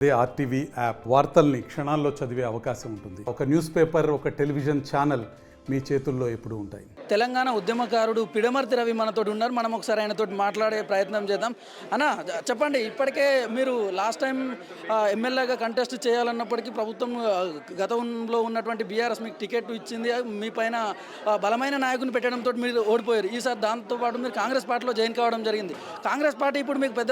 అదే RTV app వార్తల్ని క్షణాల్లో చదివే అవకాశం ఉంటుంది. ఒక న్యూస్ పేపర్, ఒక టెలివిజన్ ఛానల్ మీ చేతుల్లో ఎప్పుడూ ఉంటాయి. తెలంగాణ ఉద్యమకారుడు పిడమర్తి రవి మనతో ఉన్నారు. మనం ఒకసారి ఆయనతో మాట్లాడే ప్రయత్నం చేద్దాం. అన్న చెప్పండి, ఇప్పటికే మీరు లాస్ట్ టైం ఎమ్మెల్యేగా కంటెస్ట్ చేయాలన్నప్పటికీ ప్రభుత్వం గతంలో ఉన్నటువంటి బీఆర్ఎస్ మీకు టికెట్ ఇచ్చింది. మీ పైన బలమైన నాయకుని పెట్టడంతో మీరు ఓడిపోయారు. ఈసారి దాంతోపాటు మీరు కాంగ్రెస్ పార్టీలో జాయిన్ కావడం జరిగింది. కాంగ్రెస్ పార్టీ ఇప్పుడు మీకు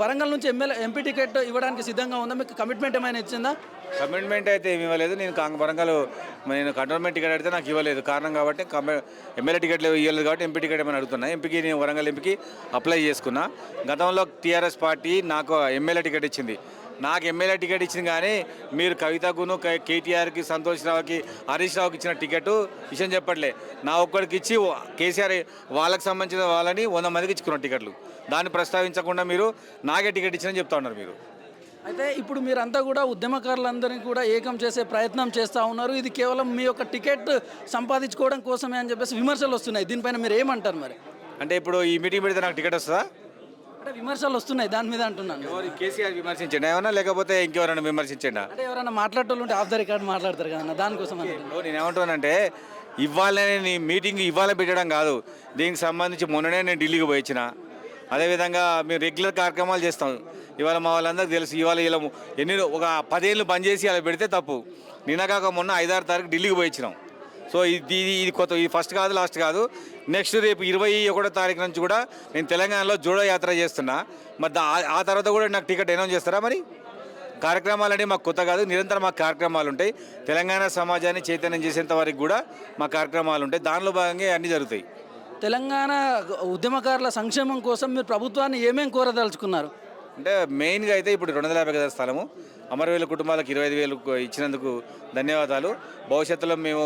వరంగల్ నుంచి ఎంపీ టికెట్ ఇవ్వడానికి సిద్ధంగా ఉందా? మీకు కమిట్మెంట్ ఏమైనా ఇచ్చిందా? కమిట్మెంట్ అయితే ఏమి ఇవ్వలేదు. వరంగల్ నేను కంటోన్మెంట్ టికెట్ అడిగితే నాకు ఇవ్వలేదు. కారణం కాబట్టి ఎమ్మెల్యే టికెట్లు ఇవ్వలేదు కాబట్టి ఎంపీ టికెట్ ఏమైనా అడుగుతున్నా. ఎంపీకి నేను వరంగల్ ఎంపీకి అప్లై చేసుకున్నా. గతంలో టీఆర్ఎస్ పార్టీ నాకు ఎమ్మెల్యే టికెట్ ఇచ్చింది. నాకు ఎమ్మెల్యే టికెట్ ఇచ్చింది కానీ మీరు కవితకును కేటీఆర్కి, సంతోష్ రావుకి, హరీష్ రావుకి ఇచ్చిన టికెట్ విషయం చెప్పట్లే. నా ఒక్కడికి ఇచ్చి కేసీఆర్ వాళ్ళకి సంబంధించిన వాళ్ళని 100 మందికి ఇచ్చుకున్న టికెట్లు. దాన్ని ప్రస్తావించకుండా మీరు నాకే టికెట్ ఇచ్చిన చెప్తా ఉన్నారు మీరు. అయితే ఇప్పుడు మీరంతా కూడా ఉద్యమకారులందరినీ కూడా ఏకం చేసే ప్రయత్నం చేస్తూ ఉన్నారు. ఇది కేవలం మీ యొక్క టికెట్ సంపాదించుకోవడం కోసమే అని చెప్పేసి విమర్శలు వస్తున్నాయి. దీనిపైన మీరు ఏమంటారు మరి? అంటే ఇప్పుడు ఈ మీటింగ్ పెడితే నాకు టికెట్ వస్తుందా? అంటే విమర్శలు వస్తున్నాయి, దాని మీద అంటున్నాను. కేసీఆర్ విమర్శించండి ఏమన్నా, లేకపోతే ఇంకెవరైనా విమర్శించండి? అంటే ఎవరైనా మాట్లాడటం ఉంటే ఆఫ్ ద రికార్డ్ మాట్లాడతారు కదన్న, దానికోసం నేను ఏమంటానంటే ఇవ్వాలని మీటింగ్ ఇవ్వాలని పెట్టడం కాదు. దీనికి సంబంధించి మొన్ననే నేను ఢిల్లీకి పోయి వచ్చిన. అదేవిధంగా మేము రెగ్యులర్ కార్యక్రమాలు చేస్తాం. ఇవాళ మా వాళ్ళందరికీ తెలుసు. ఇవాళ ఇలా ఒక 10 ఏళ్ళు బంద్ చేసి అలా పెడితే తప్పు. నిన్నగాక మొన్న 5-6 తారీఖు ఢిల్లీకి పోయి వచ్చినాం. సో ఇది కొత్త, ఇది ఫస్ట్ కాదు, లాస్ట్ కాదు. నెక్స్ట్ రేపు 21వ తారీఖు నుంచి కూడా నేను తెలంగాణలో జోడో యాత్ర చేస్తున్నా. మరి ఆ తర్వాత కూడా నాకు టికెట్ అనౌన్స్ చేస్తారా? మరి కార్యక్రమాలు మాకు కొత్త కాదు, నిరంతరం మాకు కార్యక్రమాలు ఉంటాయి. తెలంగాణ సమాజాన్ని చైతన్యం చేసేంత వరకు కూడా మా కార్యక్రమాలు ఉంటాయి. దానిలో భాగంగా అన్నీ జరుగుతాయి. తెలంగాణ ఉద్యమకారుల సంక్షేమం కోసం మీరు ప్రభుత్వాన్ని ఏమేమి కోరదలుచుకున్నారు? అంటే మెయిన్గా అయితే ఇప్పుడు 250 గజాల స్థలము, అమరవీరుల కుటుంబాలకు 25,000 ఇచ్చినందుకు ధన్యవాదాలు. భవిష్యత్తులో మేము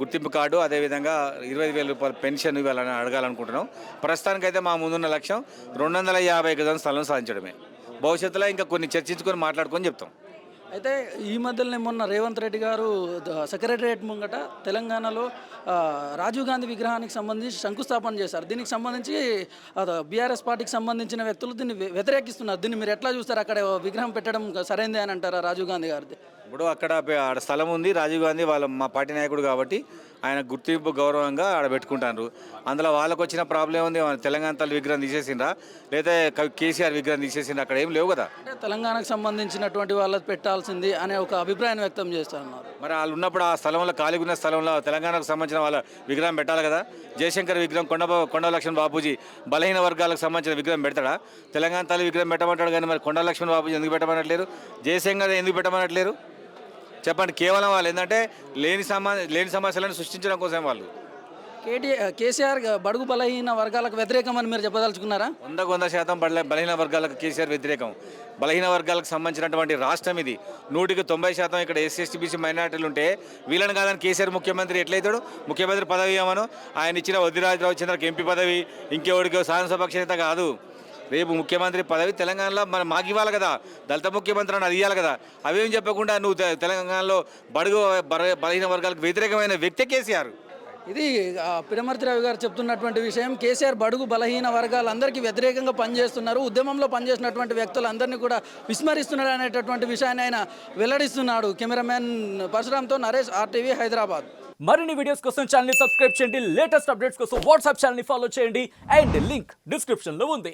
గుర్తింపు కార్డు, అదేవిధంగా 25,000 రూపాయల పెన్షన్ ఇవ్వాలని అడగాలనుకుంటున్నాం. ప్రస్తుతానికైతే మా ముందున్న లక్ష్యం 250 గజాల స్థలం సాధించడమే. భవిష్యత్తులో ఇంకా కొన్ని చర్చించుకొని మాట్లాడుకొని చెప్తాం. అయితే ఈ మధ్యలోనే మొన్న రేవంత్ రెడ్డి గారు సెక్రటరియట్ ముంగట తెలంగాణలో రాజీవ్ గాంధీ విగ్రహానికి సంబంధించి శంకుస్థాపన చేశారు. దీనికి సంబంధించి బీఆర్ఎస్ పార్టీకి సంబంధించిన వ్యక్తులు దీన్ని వ్యతిరేకిస్తున్నారు. దీన్ని మీరు ఎట్లా చూస్తారు? అక్కడ విగ్రహం పెట్టడం సరైందే అని అంటారా రాజీవ్ గాంధీ గారిది? ఇప్పుడు అక్కడ స్థలం ఉంది. రాజీవ్ గాంధీ మా పార్టీ నాయకుడు కాబట్టి ఆయన గుర్తింపు గౌరవంగా ఆడ పెట్టుకుంటారు. అందులో వాళ్ళకు వచ్చిన ప్రాబ్లం ఉంది. తెలంగాణ తల్లి విగ్రహం తీసేసిండ్రా, లేదా కేసీఆర్ విగ్రహం తీసేసిండ్రా? అక్కడ ఏం లేవు కదా. అంటే తెలంగాణకు సంబంధించినటువంటి వాళ్ళకి పెట్టాల్సింది అనే ఒక అభిప్రాయం వ్యక్తం చేస్తున్నారు. మరి వాళ్ళు ఉన్నప్పుడు ఆ స్థలంలో, ఖాళీగా ఉన్న స్థలంలో తెలంగాణకు సంబంధించిన వాళ్ళ విగ్రహం పెట్టాలి కదా. జయశంకర్ విగ్రహం, కొండ లక్ష్మణ్ బాపూజీ బలహీన వర్గాలకు సంబంధించిన విగ్రహం పెడతాడా? తెలంగాణ తల్లి విగ్రహం పెట్టమంటాడు కానీ మరి కొండ లక్ష్మణ్ బాపూజీ ఎందుకు పెట్టమనట్లేరు? జయశంకర్ ఎందుకు పెట్టమనట్లేరు? చెప్పండి. కేవలం వాళ్ళు ఏంటంటే లేని సమస్యలను సృష్టించడం కోసం వాళ్ళు. కేసీఆర్ బడుగు బలహీన వర్గాలకు వ్యతిరేకం అని మీరు చెప్పదలుచుకున్నారా? 100% బలహీన వర్గాలకు కేసీఆర్ వ్యతిరేకం. బలహీన వర్గాలకు సంబంధించినటువంటి రాష్ట్రం ఇది. 100% ఇక్కడ ఎస్సీ, ఎస్టీ, బీసీ మైనార్టీలు ఉంటే వీళ్ళని కాదని కేసీఆర్ ముఖ్యమంత్రి ఎట్లయితాడు? ముఖ్యమంత్రి పదవి ఏమను ఆయన ఇచ్చిన వద్దిరాజరావు చంద్రకి ఎంపీ పదవి, ఇంకెవడికి శాసనసభ క్షేత్ర కాదు. రేపు ముఖ్యమంత్రి పదవి తెలంగాణలో మాకు ఇవ్వాలి కదా. దళిత ముఖ్యమంత్రి అని అది ఇవ్వాలి కదా. అవేం చెప్పకుండా నువ్వు తెలంగాణలో బలహీన వర్గాలకు వ్యతిరేకమైన వ్యక్తి కేసీఆర్. ఇది పిడమర్తి రవి గారు చెప్తున్నటువంటి విషయం. కేసీఆర్ బడుగు బలహీన వర్గాలందరికీ వ్యతిరేకంగా పనిచేస్తున్నారు, ఉద్యమంలో పనిచేసినటువంటి వ్యక్తులందరినీ కూడా విస్మరిస్తున్నారు అనేటటువంటి విషయాన్ని ఆయన వెల్లడిస్తున్నాడు. కెమెరామెన్ పరశురామ్తో నరేష్, RTV హైదరాబాద్. మరిన్ని వీడియోస్ కోసం ఛానల్ ని సబ్స్క్రైబ్ చేయండి. లేటెస్ట్ అప్డేట్స్ కోసం వాట్సాప్ ఛానల్ ని ఫాలో చేయండి. అండ్ లింక్ డిస్క్రిప్షన్ లో ఉంది.